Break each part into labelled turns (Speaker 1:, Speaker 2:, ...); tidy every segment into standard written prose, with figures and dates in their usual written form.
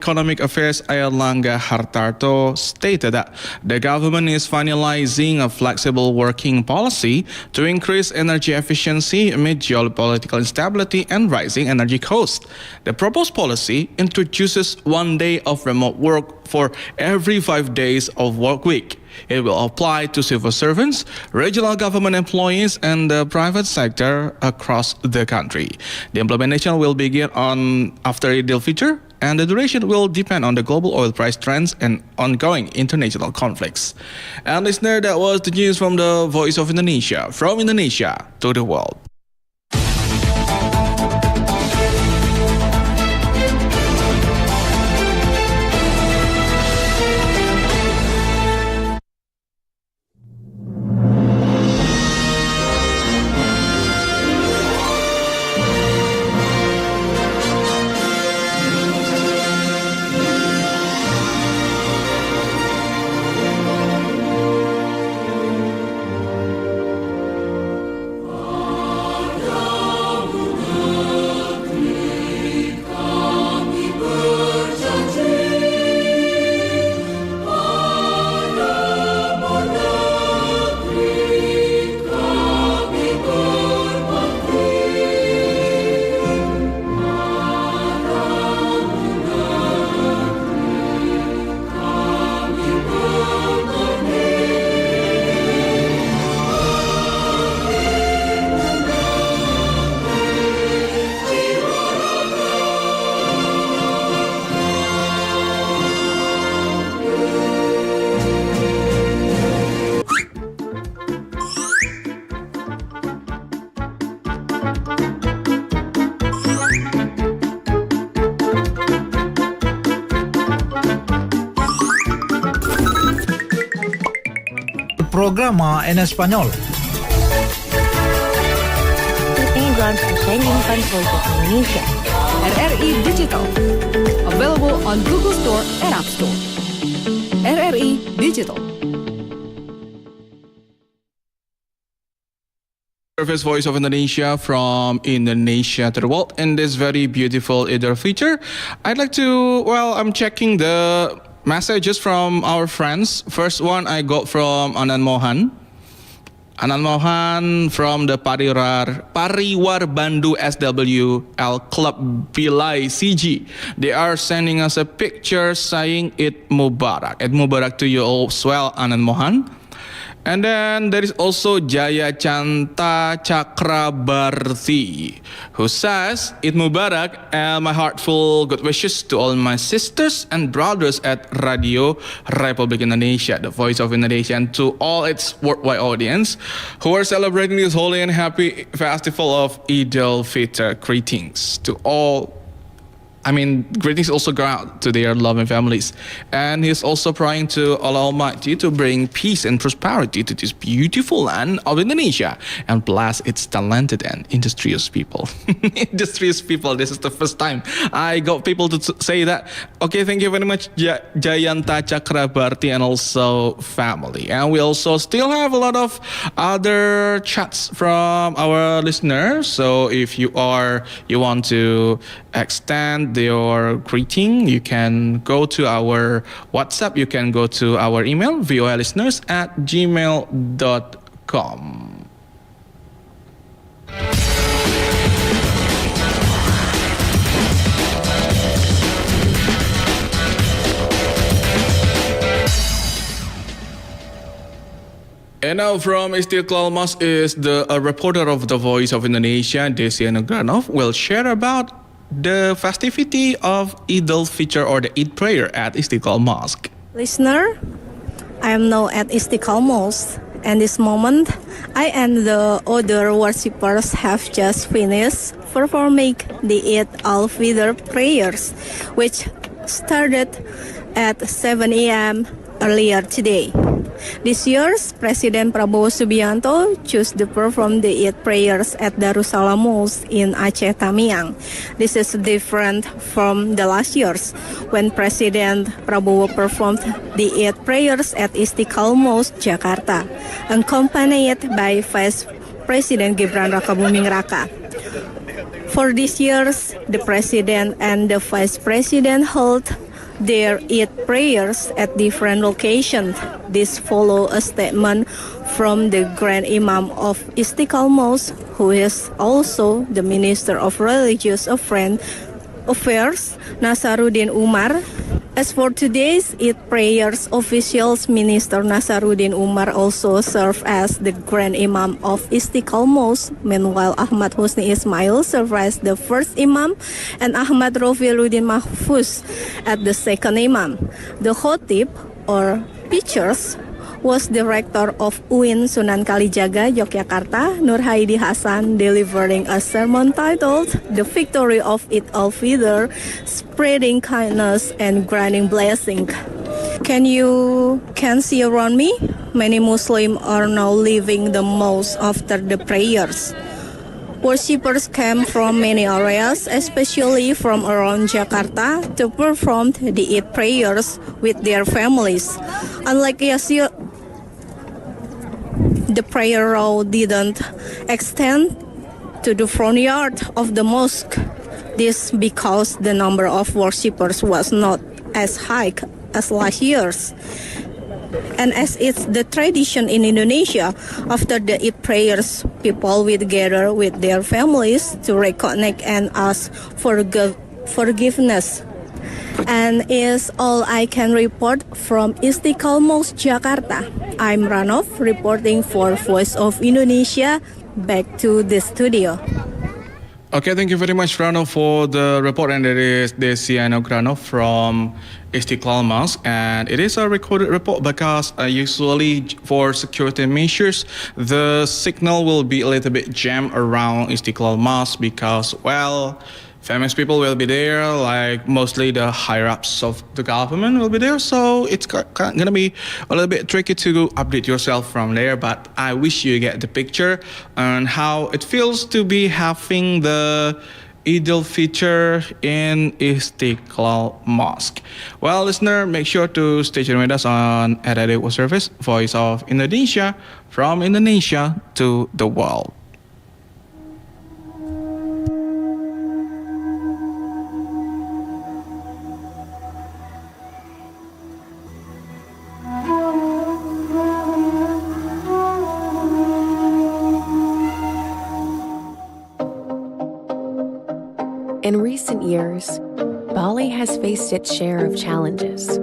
Speaker 1: Economic Affairs Airlangga Hartarto stated that the government is finalizing a flexible working policy to increase energy efficiency amid geopolitical instability and rising energy costs. The proposed policy introduces 1 day of remote work for every 5 days of work week. It will apply to civil servants, regional government employees, and the private sector across the country. The implementation will begin after Fitr, and the duration will depend on the global oil price trends and ongoing international conflicts. And listener, that was the news from the Voice of Indonesia, from Indonesia to the world.
Speaker 2: Programa en español.
Speaker 3: Program persaingan Voice of Indonesia.
Speaker 4: RRI Digital. Available on Google Store and App Store. RRI Digital.
Speaker 1: Service Voice of Indonesia, from Indonesia to the world. In this very beautiful Idul Fitr, I'd like to, I'm checking the messages from our friends. First one I got from Anand Mohan. Anand Mohan from the Pariwar Bandu SWL Club Bilai CG. They are sending us a picture saying Eid Mubarak. Eid Mubarak to you all as well, Anand Mohan. And then there is also Jaya Chanta Chakrabarti, who says, Eid Mubarak and my heartful good wishes to all my sisters and brothers at Radio Republik Indonesia, the Voice of Indonesia, and to all its worldwide audience who are celebrating this holy and happy festival of Idul Fitr. Greetings to all. Greetings also go out to their loving families. And he's also praying to Allah Almighty to bring peace and prosperity to this beautiful land of Indonesia and bless its talented and industrious people. Industrious people, this is the first time I got people to say that. Okay, thank you very much, Jayanta Chakrabarti and also family. And we also still have a lot of other chats from our listeners. So if you want to extend your greeting, you can go to our WhatsApp, you can go to our email, voalisteners@gmail.com. And now from Istiqlal Mosque is a reporter of the Voice of Indonesia, Desi Anugranov, will share about the festivity of Idul Fitr or the Eid prayer at Istiqlal Mosque.
Speaker 5: Listener, I am now at Istiqlal Mosque, and this moment I and the other worshippers have just finished performing the Eid al-Fitr prayers, which started at 7 a.m. earlier today. This year's President Prabowo Subianto chose to perform the Eid prayers at Darussalam Mosque in Aceh Tamiang. This is different from the last years when President Prabowo performed the Eid prayers at Istiqlal Mosque, Jakarta, accompanied by Vice President Gibran Rakabuming Raka. For this year's, the President and the Vice President held their Eid prayers at different locations. This follow a statement from the Grand Imam of Istiqlal Mosque, who is also the Minister of Religious Affairs, Nasaruddin Umar. As for today's Eid prayers, officials Minister Nasaruddin Umar also served as the Grand Imam of Istiqlal Mosque. Meanwhile, Ahmad Husni Ismail served as the first Imam and Ahmad Rofiuddin Mahfuz as the second Imam. The Khotib, or preachers, was director of UIN Sunan Kalijaga, Yogyakarta, Nur Haidi Hasan, delivering a sermon titled The Victory of Eid al-Fitr, Spreading Kindness and Granting Blessing. Can see around me? Many Muslims are now leaving the mosque after the prayers. Worshippers came from many areas, especially from around Jakarta, to perform the Eid prayers with their families. Unlike yesterday, the prayer row didn't extend to the front yard of the mosque. This because the number of worshippers was not as high as last year's. And as it's the tradition in Indonesia, after the Eid prayers, people will gather with their families to reconnect and ask for forgiveness. And is all I can report from Istiqlal Mosque, Jakarta. I'm Ranov, reporting for Voice of Indonesia. Back to the studio.
Speaker 1: Okay, thank you very much, Rano, for the report. And it is Desiano Grano from Istiqlal Mosque. And it is a recorded report because usually for security measures, the signal will be a little bit jammed around Istiqlal Mosque because, well, famous people will be there, like mostly the higher-ups of the government will be there. So it's going to be a little bit tricky to update yourself from there. But I wish you get the picture and how it feels to be having the Eid al-Fitr in Istiqlal Mosque. Well, listener, make sure to stay tuned with us on RRI World Service, Voice of Indonesia, from Indonesia to the world.
Speaker 6: In recent years, Bali has faced its share of challenges.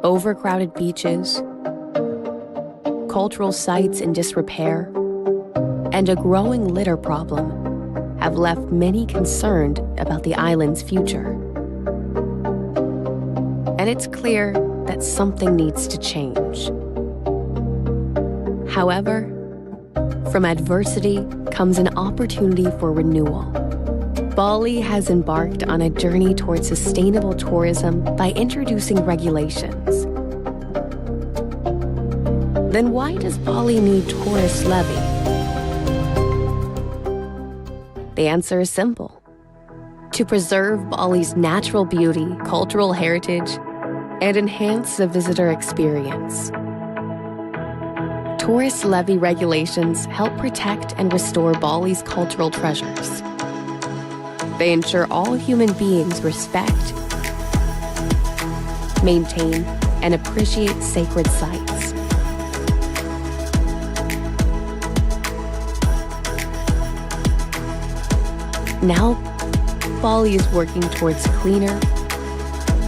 Speaker 6: Overcrowded beaches, cultural sites in disrepair, and a growing litter problem have left many concerned about the island's future. And it's clear that something needs to change. However, from adversity comes an opportunity for renewal. Bali has embarked on a journey towards sustainable tourism by introducing regulations. Then why does Bali need tourist levy? The answer is simple: to preserve Bali's natural beauty, cultural heritage, and enhance the visitor experience. Tourist levy regulations help protect and restore Bali's cultural treasures. They ensure all human beings respect, maintain, and appreciate sacred sites. Now, Bali is working towards cleaner,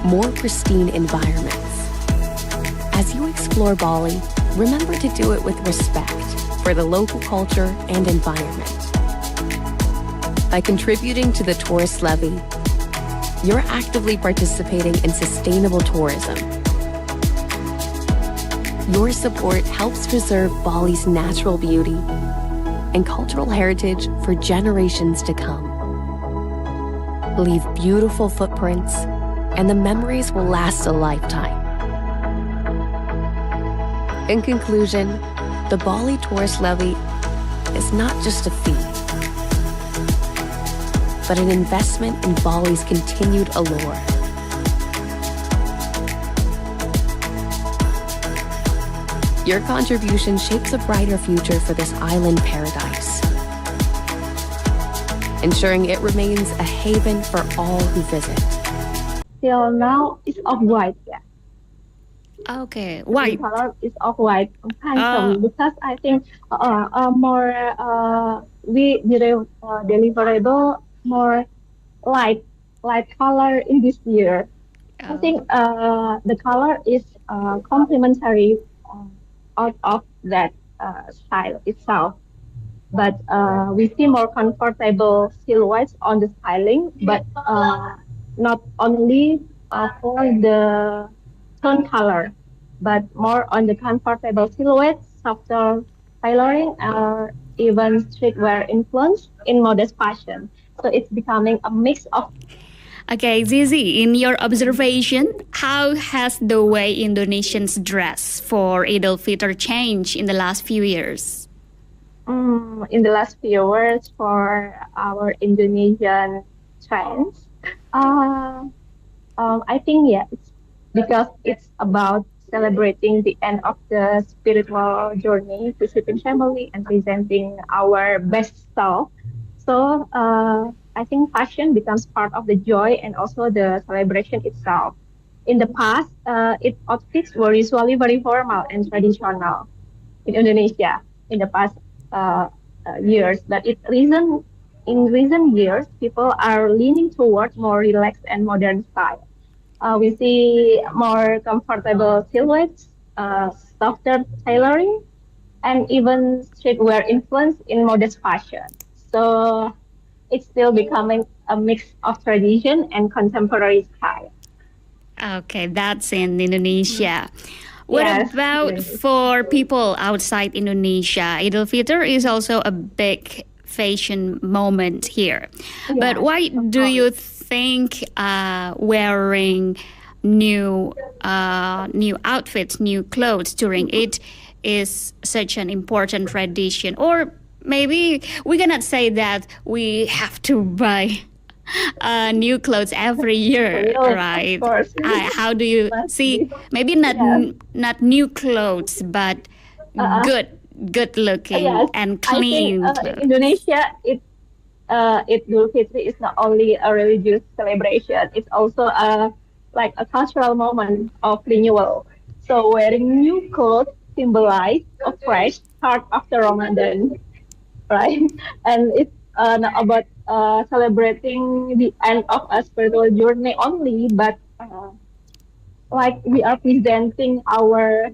Speaker 6: more pristine environments. As you explore Bali, remember to do it with respect for the local culture and environment. By contributing to the tourist levy, you're actively participating in sustainable tourism. Your support helps preserve Bali's natural beauty and cultural heritage for generations to come. Leave beautiful footprints, and the memories will last a lifetime. In conclusion, the Bali Tourist Levy is not just a fee, but an investment in Bali's continued allure. Your contribution shapes a brighter future for this island paradise, ensuring it remains a haven for all who visit.
Speaker 7: till now is of white. Yeah,
Speaker 6: Okay,
Speaker 7: the
Speaker 6: white.
Speaker 7: color is of white,
Speaker 6: Uh,
Speaker 7: handsome because I think more we deliverable more light light color in this year. I
Speaker 6: uh,
Speaker 7: think the color is complementary uh, out of that style itself. But we see more comfortable silhouettes on the styling, but not only for the tone color, but more on the comfortable silhouettes, softer tailoring, or even streetwear influence in modest fashion. So it's becoming a mix of.
Speaker 8: Okay, Zizi, in your observation, how has the way Indonesians dress for Idul Fitr changed in the last few years?
Speaker 7: In the last few years for our Indonesian trends. Uh, I think yeah, it's because it's about celebrating the end of the spiritual journey, visiting family, and presenting our best self. So I think fashion becomes part of the joy and also the celebration itself. In the past, its outfits were usually very formal and traditional in Indonesia in the past uh, years. But in recent years, people are leaning toward more relaxed and modern style. We see more comfortable silhouettes, softer tailoring, and even streetwear influence in modest fashion. So it's still becoming a mix of tradition and contemporary style.
Speaker 8: Okay, that's in Indonesia. What
Speaker 7: Yes.
Speaker 8: about for people outside Indonesia? Idul Fitr is also a big fashion moment here. But
Speaker 7: Yes,
Speaker 8: why
Speaker 7: of
Speaker 8: do
Speaker 7: course.
Speaker 8: you think wearing new new outfits, new clothes during it is such an important tradition? Or maybe we cannot say that we have to buy new clothes every year,
Speaker 7: Real, of
Speaker 8: right?
Speaker 7: course.
Speaker 8: How do you
Speaker 7: Must
Speaker 8: see?
Speaker 7: be.
Speaker 8: Maybe not
Speaker 7: Yes.
Speaker 8: not new clothes, but
Speaker 7: Uh,
Speaker 8: good good looking
Speaker 7: yes.
Speaker 8: and
Speaker 7: I think
Speaker 8: clean
Speaker 7: in
Speaker 8: clothes.
Speaker 7: Indonesia, Idul Fitri is not only a religious celebration; it's also a like a cultural moment of renewal. So wearing new clothes symbolize a fresh start after Ramadan, right? And it's not about celebrating the end of a spiritual journey only, but like we are presenting our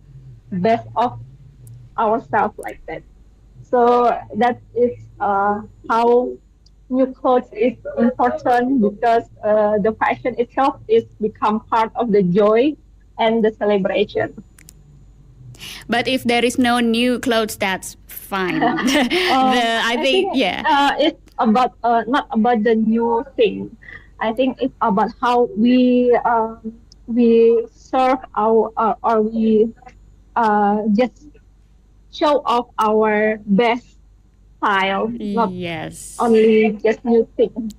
Speaker 7: best of ourselves like that. So that is how new clothes is important because the fashion itself is become part of the joy and the celebration.
Speaker 8: But if there is no new clothes, that's fine. I
Speaker 7: I
Speaker 8: think
Speaker 7: think
Speaker 8: yeah.
Speaker 7: it's about not about the new thing. I think it's about how we serve our or we just show off our best style, not
Speaker 8: Yes.
Speaker 7: only just new thing.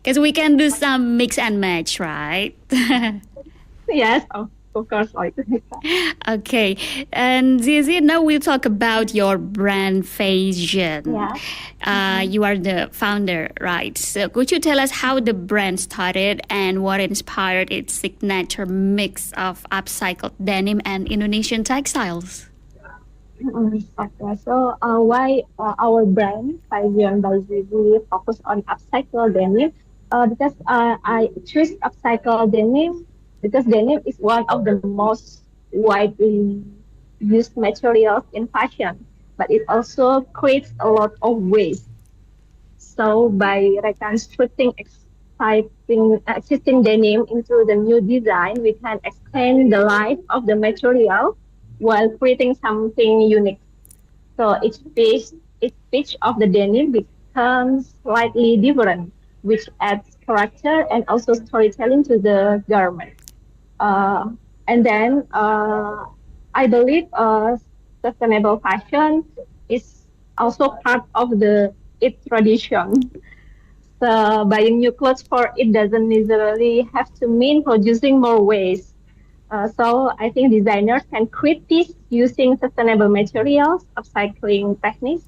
Speaker 8: Because we can do some mix and match, right?
Speaker 7: Yes, of course, like
Speaker 8: Okay. And Zizi, now we'll talk about your brand Fashion.
Speaker 7: yeah.
Speaker 8: You are the founder, right? So could you tell us how the brand started and what inspired its signature mix of upcycled denim and Indonesian textiles?
Speaker 7: Okay, so why our brand Fivian by Zizi focus on upcycle denim? Because I choose upcycle denim because denim is one of the most widely used materials in fashion, but it also creates a lot of waste. So by reconstructing existing denim into the new design, we can extend the life of the material while creating something unique. So each pitch of the denim becomes slightly different, which adds character and also storytelling to the garment. Uh, and then I believe sustainable fashion is also part of the it tradition. So buying new clothes for it doesn't necessarily have to mean producing more waste. So I think designers can create this using sustainable materials, upcycling techniques,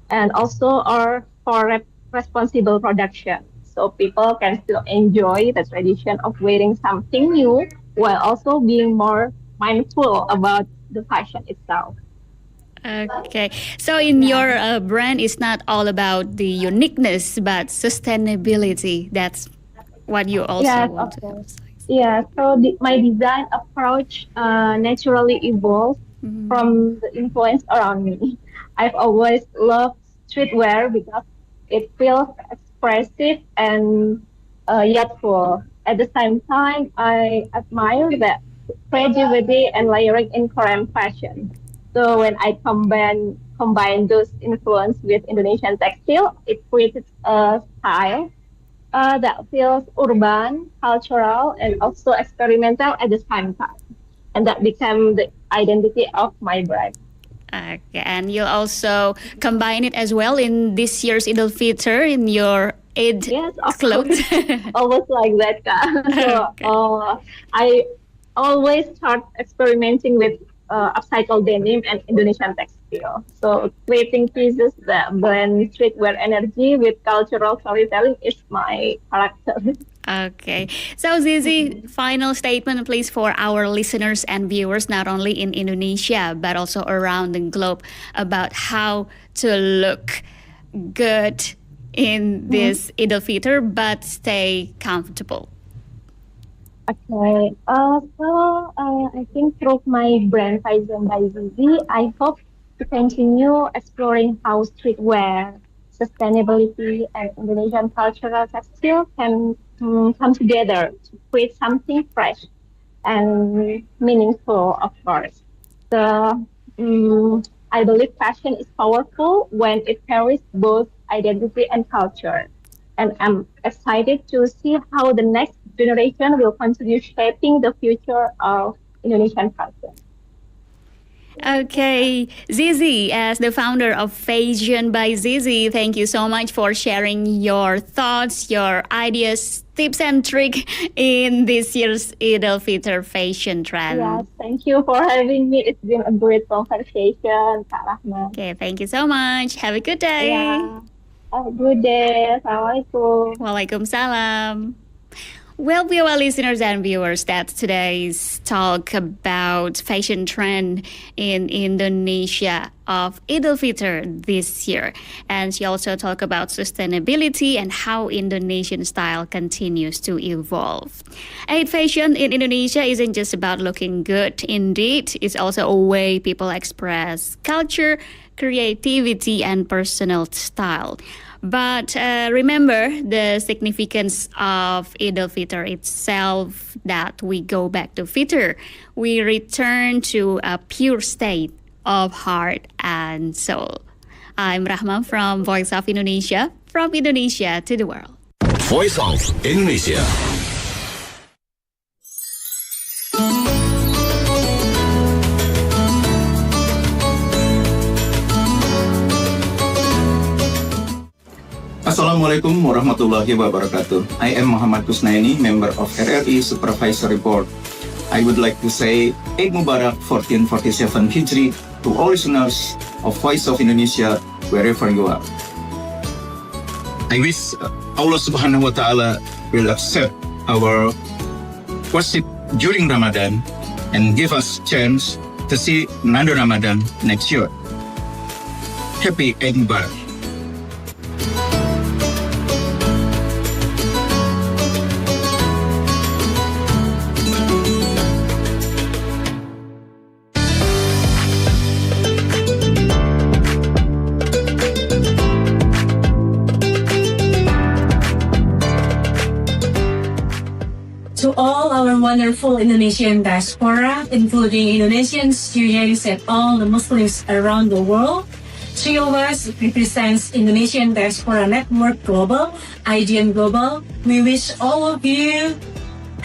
Speaker 7: and also or for responsible production. So so people can still enjoy the tradition of wearing something new while also being more mindful about the fashion itself.
Speaker 8: Okay. So in your brand, it's not all about the uniqueness, but sustainability. That's what you also
Speaker 7: Yes,
Speaker 8: want
Speaker 7: of
Speaker 8: to
Speaker 7: course.
Speaker 8: emphasize.
Speaker 7: Yeah, so my design approach naturally evolves from the influence around me. I've always loved streetwear because it feels expressive and youthful. At the same time, I admire the creativity and layering in Korean fashion. So when I combine those influence with Indonesian textile, it creates a style that feels urban, cultural, and also experimental at the same time. And that became the identity of my brand.
Speaker 8: Okay. And you'll also combine it as well in this year's Idul Fitr in your Eid
Speaker 7: Yes, of
Speaker 8: clothes.
Speaker 7: course. Always like that, Kak. So
Speaker 8: Okay.
Speaker 7: I always start experimenting with upcycled denim and Indonesian textile. So creating pieces that blend streetwear energy with cultural storytelling is my character.
Speaker 8: Okay. So, Zizi, final statement, please, for our listeners and viewers, not only in Indonesia, but also around the globe, about how to look good in this Idul Fitr, but stay comfortable.
Speaker 7: Okay. I think through my brand Faizan by Zizi, I hope to continue exploring how streetwear, sustainability, and Indonesian cultural textile can come together to create something fresh and meaningful, of course. So, I believe fashion is powerful when it carries both identity and culture. And I'm excited to see how the next generation will continue shaping the future of Indonesian culture.
Speaker 8: Okay, Zizi, as the founder of Fashion by Zizi, thank you so much for sharing your thoughts, your ideas, tips, and tricks in this year's Idul Fitr fashion
Speaker 7: Yes,
Speaker 8: trend.
Speaker 7: thank you for having me. It's been a great conversation, Kak Rahman.
Speaker 8: Okay, thank you so much. Have a good day.
Speaker 7: Yeah, have a good day. Assalamualaikum.
Speaker 8: Waalaikumsalam. Well, viewer listeners and viewers, that's today's talk about fashion trend in Indonesia of Idul Fitr this year. And she also talked about sustainability and how Indonesian style continues to evolve. And fashion in Indonesia isn't just about looking good. Indeed, it's also a way people express culture, creativity, and personal style. But remember the significance of Idul Fitr itself, that we go back to Fitr. We return to a pure state of heart and soul. I'm Rahma from Voice of Indonesia, from Indonesia to the world.
Speaker 9: Voice of Indonesia.
Speaker 10: Assalamualaikum warahmatullahi wabarakatuh. I am Muhammad Kusnaini, member of RRI Supervisory Board. I would like to say Eid Mubarak 1447 Hijri to all listeners of Voice of Indonesia wherever you are. I wish Allah Subhanahu wa Ta'ala will accept our worship during Ramadan and give us chance to see another Ramadan next year. Happy Eid Mubarak.
Speaker 11: To all our wonderful Indonesian diaspora, including Indonesians, Syrians, and all the Muslims around the world, three of us represents Indonesian Diaspora Network Global, IDN Global. We wish all of you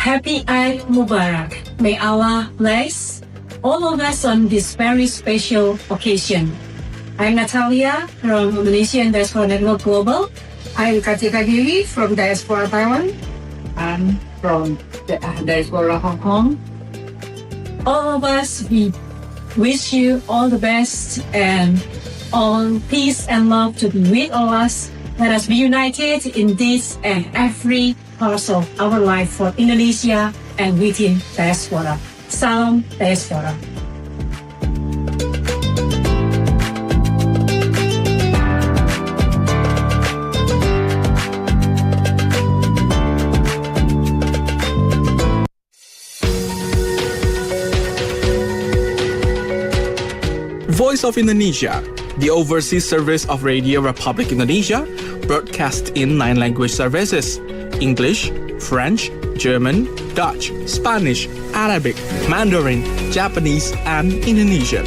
Speaker 11: happy Eid Mubarak. May Allah bless all of us on this very special occasion. I'm Natalia from Indonesian Diaspora Network Global.
Speaker 12: I'm Katika Giri from Diaspora Taiwan.
Speaker 11: I'm from the Diaspora Hong Kong. All of us, we wish you all the best and all peace and love to be with all us Let us be united in this and every part of our life for Indonesia and within diaspora. Salam diaspora.
Speaker 1: Voice of Indonesia, the overseas service of Radio Republic Indonesia, broadcast in 9 language services: English, French, German, Dutch, Spanish, Arabic, Mandarin, Japanese, and Indonesian.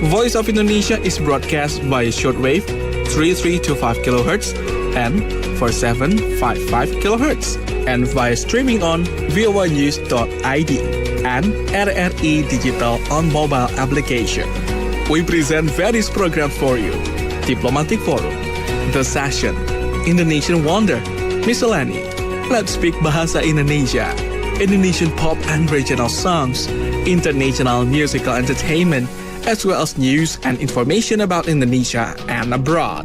Speaker 1: Voice of Indonesia is broadcast by shortwave 3325 kHz and 4755 kHz and via streaming on voanews.id and RRI Digital on mobile application. We present various programs for you: Diplomatic Forum, The Session, Indonesian Wonder, Miscellany, Let's Speak Bahasa Indonesia, Indonesian pop and regional songs, international musical entertainment, as well as news and information about Indonesia and abroad.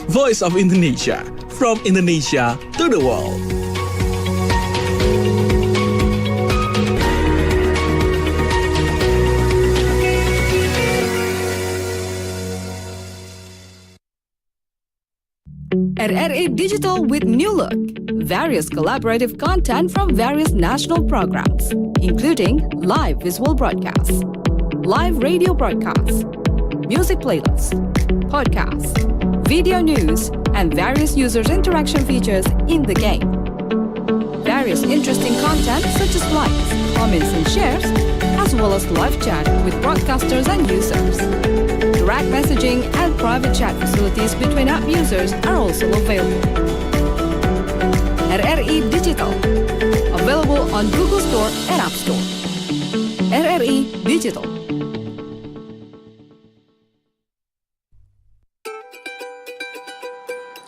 Speaker 1: Voice of Indonesia, from Indonesia to the world.
Speaker 4: RRI Digital with new look. Various collaborative content from various national programs, including live visual broadcasts, live radio broadcasts, music playlists, podcasts, video news, and various users' interaction features in the game. Various interesting content such as likes, comments, and shares, as well as live chat with broadcasters and users. Direct messaging and private chat facilities between app users are also available. RRI Digital, available on Google Store and App Store. RRI Digital.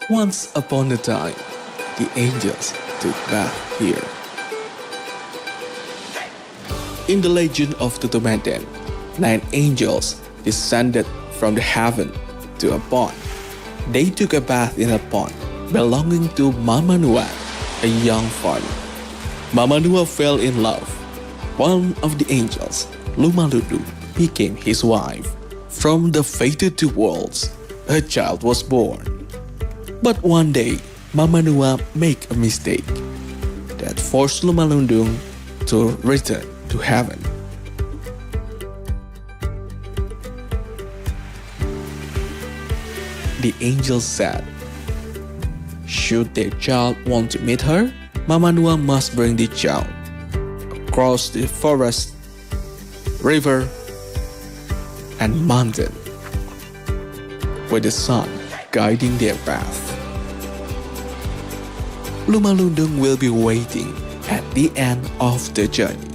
Speaker 1: Once upon a time, the angels took bath here. In the legend of Tutumanten, 9 angels descended from the heaven to a pond. They took a bath in a pond belonging to Mama Nua, a young farmer. Mama Nua fell in love. One of the angels, Lumaludu, became his wife. From the fated 2 worlds, a child was born. But one day, Mama Nua made a mistake that forced Lumalundung to return to heaven. The angels said, should their child want to meet her, Mama Nua must bring the child across the forest, river, and mountain, with the sun guiding their path. Lumalundung will be waiting at the end of the journey.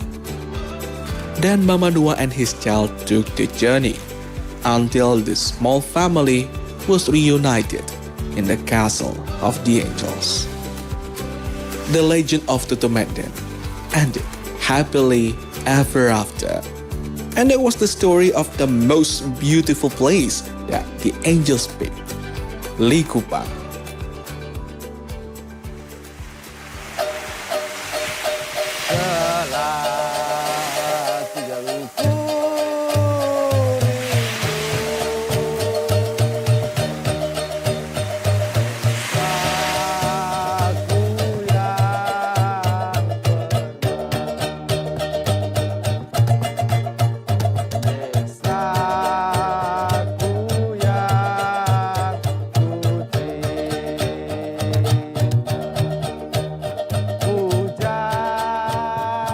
Speaker 1: Then Mama Nua and his child took the journey until the small family was reunited in the castle of the angels. The legend of Tutumanten ended happily ever after. And that was the story of the most beautiful place that the angels picked, Likupang.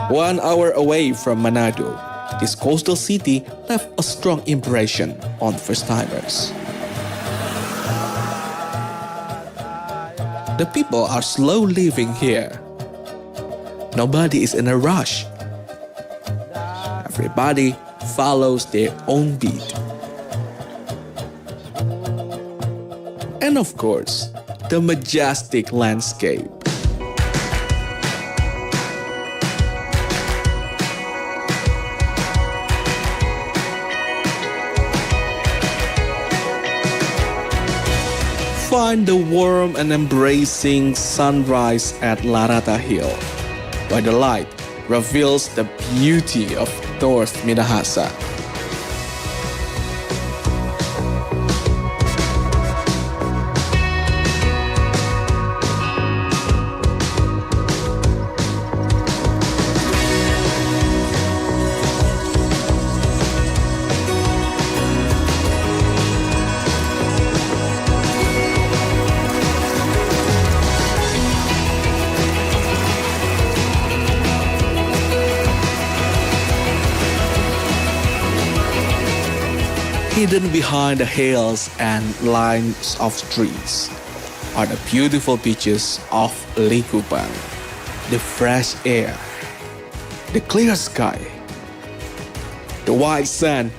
Speaker 1: One hour away from Manado, this coastal city left a strong impression on first-timers. The people are slow living here. Nobody is in a rush. Everybody follows their own beat. And of course, the majestic landscape.
Speaker 13: find the warm and embracing sunrise at Larata Hill, where the light reveals the beauty of North Minahasa. Hidden behind the hills and lines of trees are the beautiful beaches of Likupang, the fresh air, the clear sky, the white sand,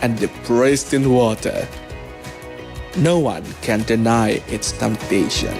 Speaker 13: and the pristine water. No one can deny its temptation.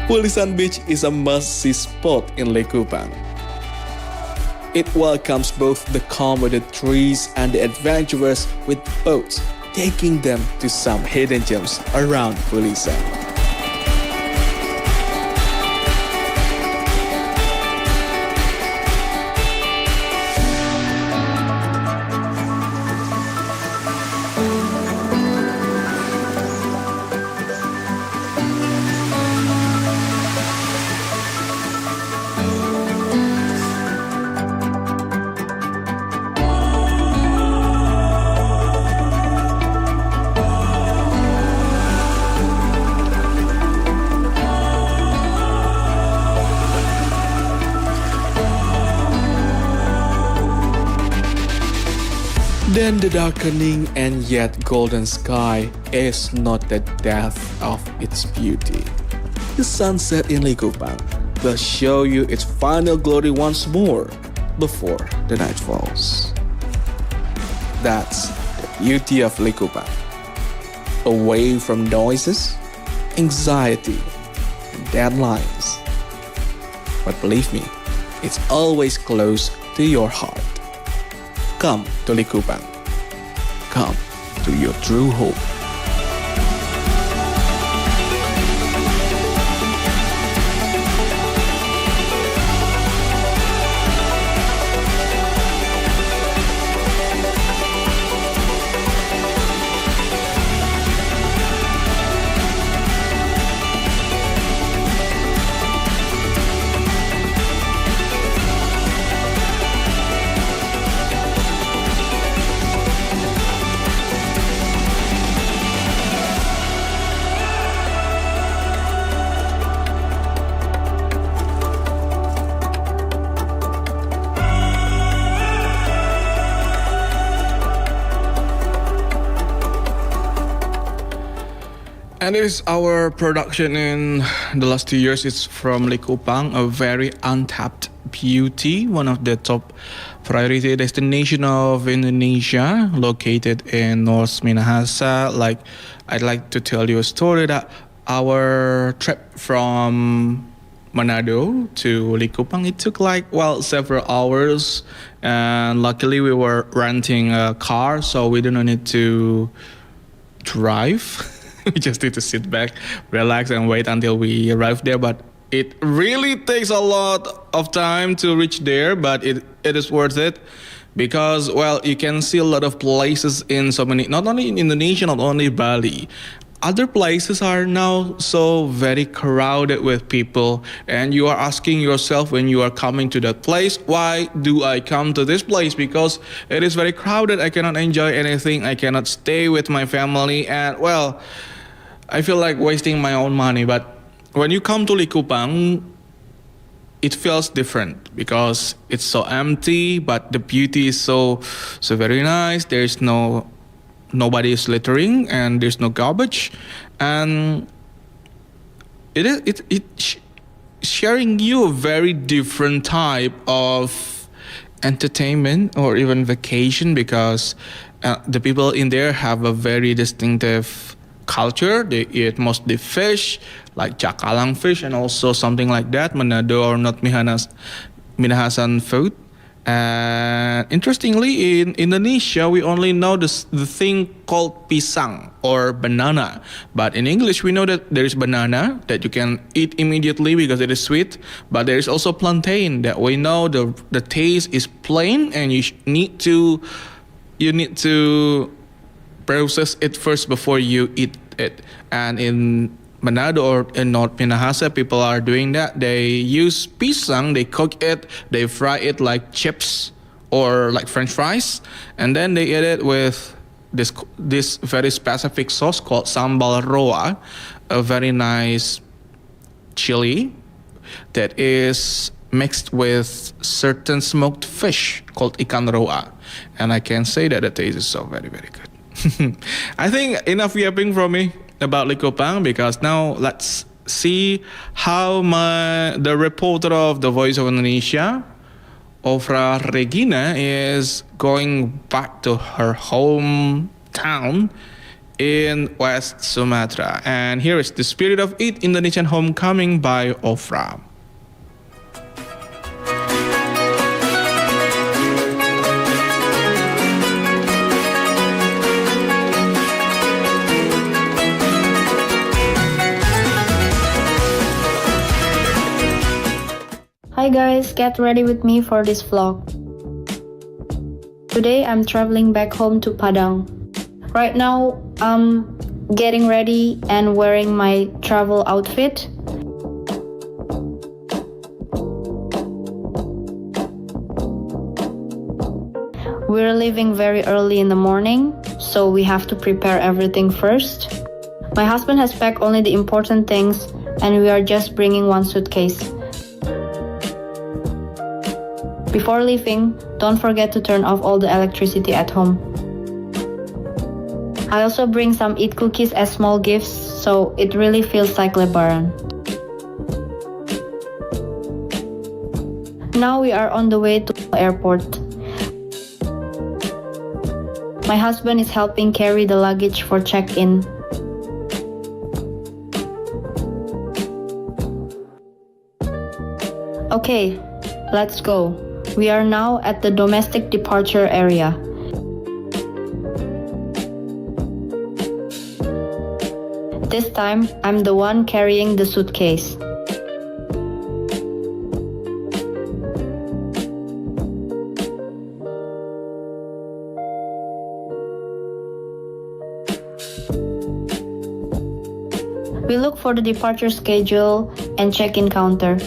Speaker 13: Pulisan Beach is a must-see spot in Likupang. It welcomes both the calm with the trees and the adventurers with boats, taking them to some hidden gems around Pulisan. Then the darkening and yet golden sky is not the death of its beauty. The sunset in Likupang will show you its final glory once more before the night falls. That's the beauty of Likupang. Away from noises, anxiety, and deadlines. But believe me, it's always close to your heart. Come to Likupang. Come to your true home.
Speaker 1: And it is our production in the last 2 years. It's from Likupang, a very untapped beauty, one of the top priority destination of Indonesia, located in North Minahasa. I'd like to tell you a story that our trip from Manado to Likupang, it took like, well, several hours. And luckily we were renting a car, so we didn't need to drive. We just need to sit back, relax, and wait until we arrive there. But it really takes a lot of time to reach there, but it is worth it because, well, you can see a lot of places in so many, not only in Indonesia, not only Bali. Other places are now so very crowded with people, and you are asking yourself when you are coming to that place, why do I come to this place? Because it is very crowded. I cannot enjoy anything. I cannot stay with my family, and well, I feel like wasting my own money. But when you come to Likupang, it feels different because it's so empty, but the beauty is so very nice. There's nobody is littering and there's no garbage, and it sharing you a very different type of entertainment or even vacation because the people in there have a very distinctive culture. They eat mostly fish, like cakalang fish, and also something like that, Manado or not Minahasan food. And interestingly, in Indonesia, we only know the thing called pisang or banana. But in English, we know that there is banana that you can eat immediately because it is sweet. But there is also plantain that we know the taste is plain, and you need to process it first before you eat it. And in Manado or in North Minahasa, people are doing that. They use pisang, they cook it, they fry it like chips or like French fries, and then they eat it with this very specific sauce called sambal roa, a very nice chili that is mixed with certain smoked fish called ikan roa, and I can say that the taste is so very, very good. I think enough yapping from me about Likupang, because now let's see how the reporter of the Voice of Indonesia, Ofra Regina, is going back to her hometown in West Sumatra. And here is the Spirit of It Indonesian Homecoming by Ofra.
Speaker 14: Hi guys, get ready with me for this vlog. Today I'm traveling back home to Padang. Right now I'm getting ready and wearing my travel outfit. We're leaving very early in the morning, so we have to prepare everything first. My husband has packed only the important things, and we are just bringing one suitcase. Before leaving, don't forget to turn off all the electricity at home. I also bring some Eid cookies as small gifts, so it really feels like Lebaran. Now we are on the way to the airport. My husband is helping carry the luggage for check-in. Okay, let's go. We are now at the domestic departure area. This time, I'm the one carrying the suitcase. We look for the departure schedule and check-in counter.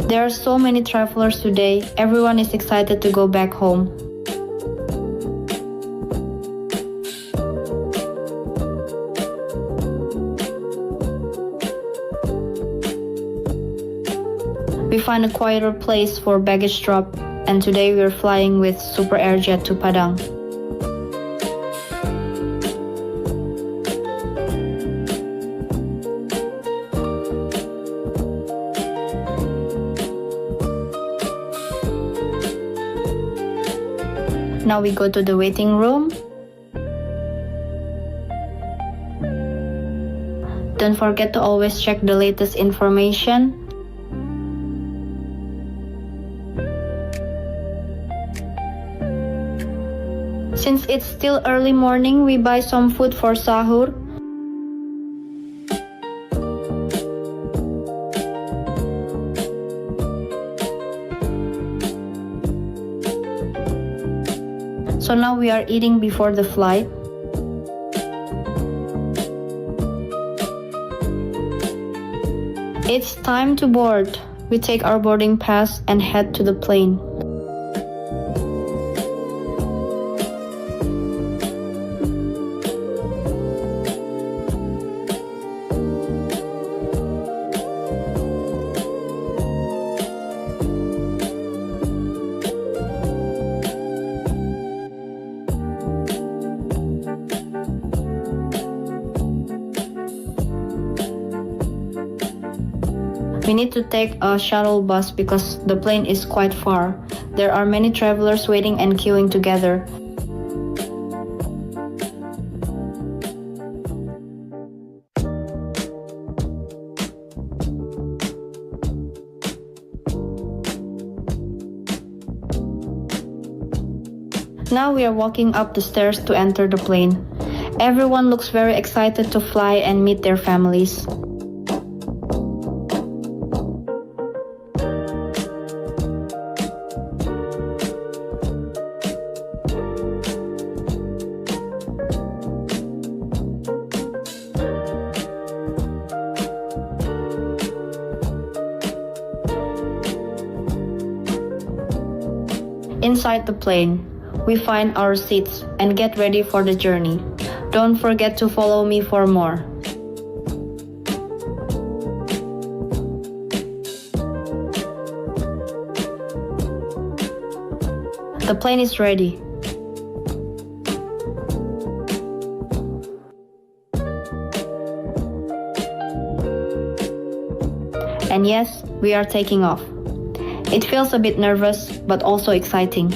Speaker 14: There are so many travelers today. Everyone is excited to go back home. We find a quieter place for baggage drop, and today we are flying with Super Airjet to Padang. Now we go to the waiting room. Don't forget to always check the latest information. Since it's still early morning, we buy some food for sahur. So now we are eating before the flight. It's time to board. We take our boarding pass and head to the plane. We need to take a shuttle bus because the plane is quite far. There are many travelers waiting and queuing together. Now we are walking up the stairs to enter the plane. Everyone looks very excited to fly and meet their families. Inside the plane, we find our seats and get ready for the journey. Don't forget to follow me for more. The plane is ready. And yes, we are taking off. It feels a bit nervous, but also exciting.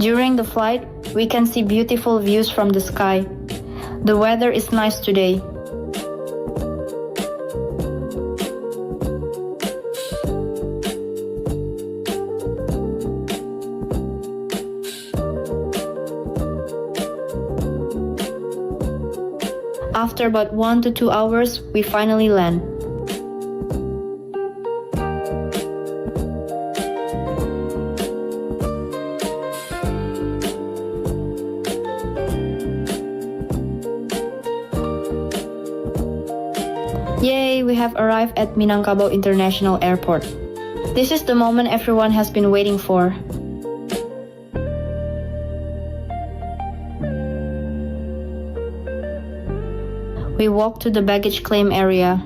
Speaker 14: During the flight, we can see beautiful views from the sky. The weather is nice today. After about 1 to 2 hours, we finally land. Yay, we have arrived at Minangkabau International Airport. This is the moment everyone has been waiting for. We walk to the baggage claim area.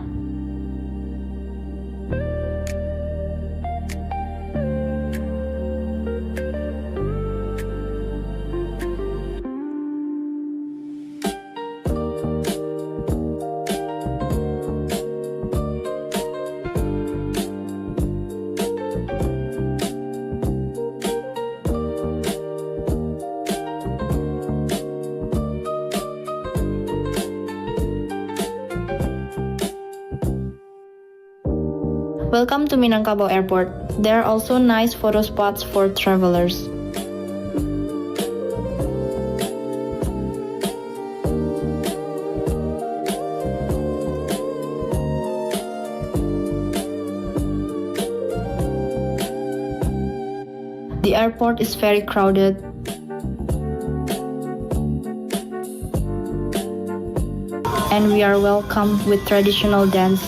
Speaker 14: Welcome to Minangkabau Airport. There are also nice photo spots for travelers. The airport is very crowded. And we are welcomed with traditional dance.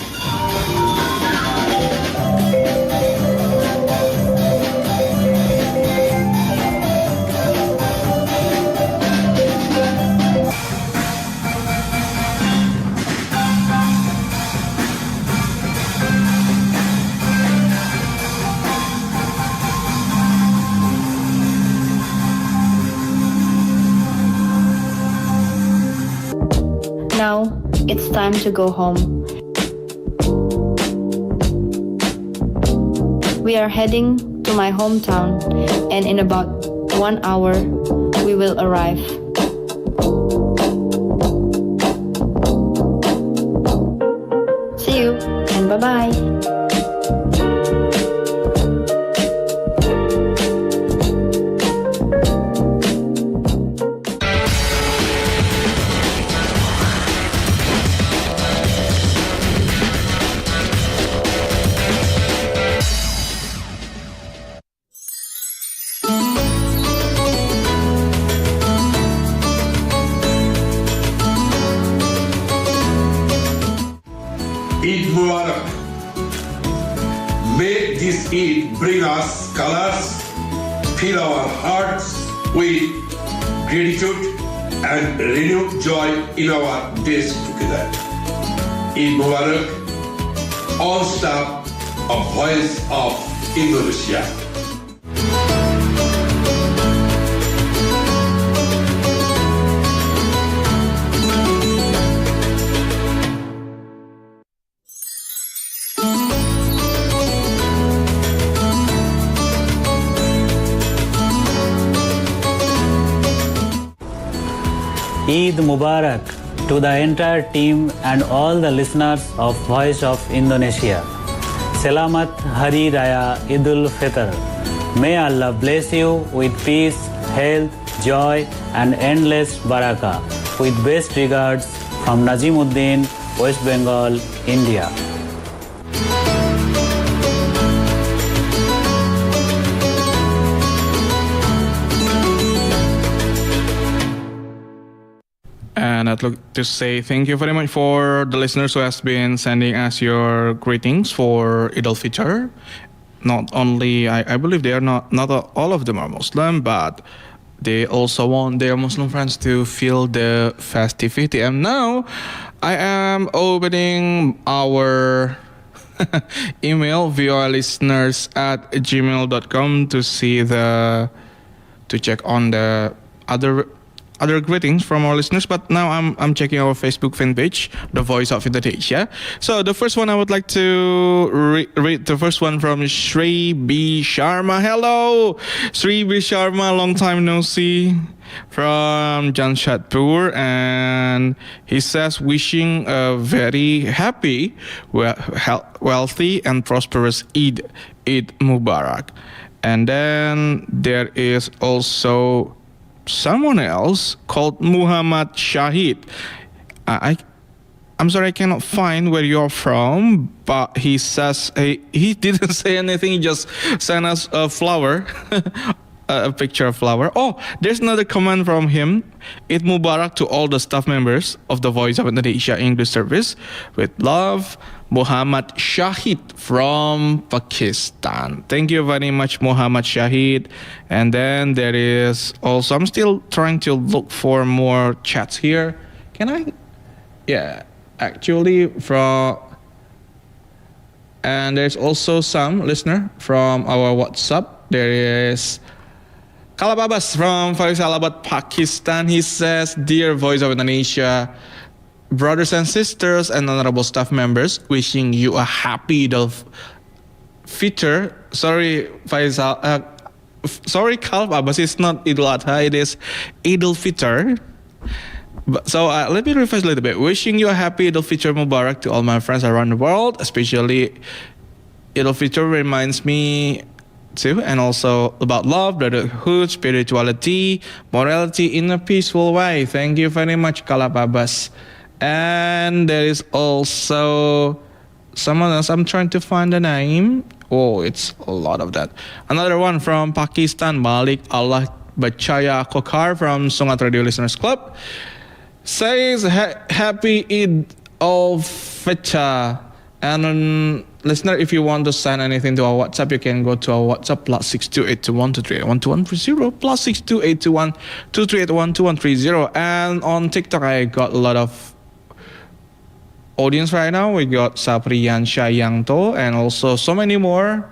Speaker 14: now, it's time to go home. We are heading to my hometown, and in about 1 hour, we will arrive. See you, and bye-bye.
Speaker 15: Eid Mubarak. May this Eid bring us colors, fill our hearts with gratitude and renewed joy in our days together. Eid Mubarak, all staff of Voice of Indonesia.
Speaker 16: Eid Mubarak to the entire team and all the listeners of Voice of Indonesia. Selamat Hari Raya Idul Fitr. May Allah bless you with peace, health, joy and endless barakah. With best regards from Nazimuddin, West Bengal, India.
Speaker 1: And I'd like to say thank you very much for the listeners who has been sending us your greetings for Eid al-Fitr. Not only, I believe they are not all of them are Muslim, but they also want their Muslim friends to feel the festivity. And now I am opening our email via listeners at gmail.com to check on the other greetings from our listeners, but now I'm checking our Facebook fan page, The Voice of Indonesia. So the first one I would like to read the first one from Sri B. Sharma. Hello, Sri B. Sharma, long time no see, from Jamshedpur, and he says wishing a very happy, wealthy and prosperous Eid Mubarak. And then there is also someone else called Muhammad Shahid. I'm sorry, I cannot find where you're from, but he says he didn't say anything. He just sent us a flower, a picture of flower. Oh, there's another comment from him. Eid Mubarak to all the staff members of the Voice of Indonesia English service. With love, Muhammad Shahid from Pakistan. Thank you very much, Muhammad Shahid. And then there is also, I'm still trying to look for more chats here. Can I? Yeah, actually and there's also some listener from our WhatsApp. There is Kalab Abbas from Faisalabad, Pakistan. He says, "Dear Voice of Indonesia, brothers and sisters and honorable staff members, wishing you a happy Eid al-Fitr." Sorry, Faisal. Sorry, Kalab Abbas. It's not Eid al-Adha. It is Eid al-Fitr. So let me rephrase a little bit. Wishing you a happy Eid al-Fitr Mubarak to all my friends around the world. Especially Eid al-Fitr reminds me too, and also about love, brotherhood, spirituality, morality in a peaceful way. Thank you very much, Kalab Abbas. And there is also someone else. I'm trying to find the name. Oh, it's a lot of that. Another one from Pakistan, Malik Allah Bachaya Kokar from Sungat Radio Listeners Club, says happy Eid al-Fitr. And listener, if you want to send anything to our WhatsApp, you can go to our WhatsApp +628212381230 +628212381230. And on TikTok, I got a lot of audience right now. We got Sapriyan Shayanto and also so many more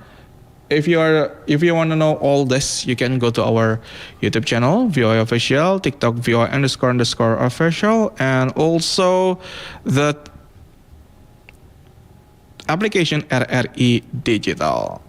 Speaker 1: if you want to know all this, you can go to our YouTube channel, VOA Official, TikTok, VOA__official, and also the application RRI Digital.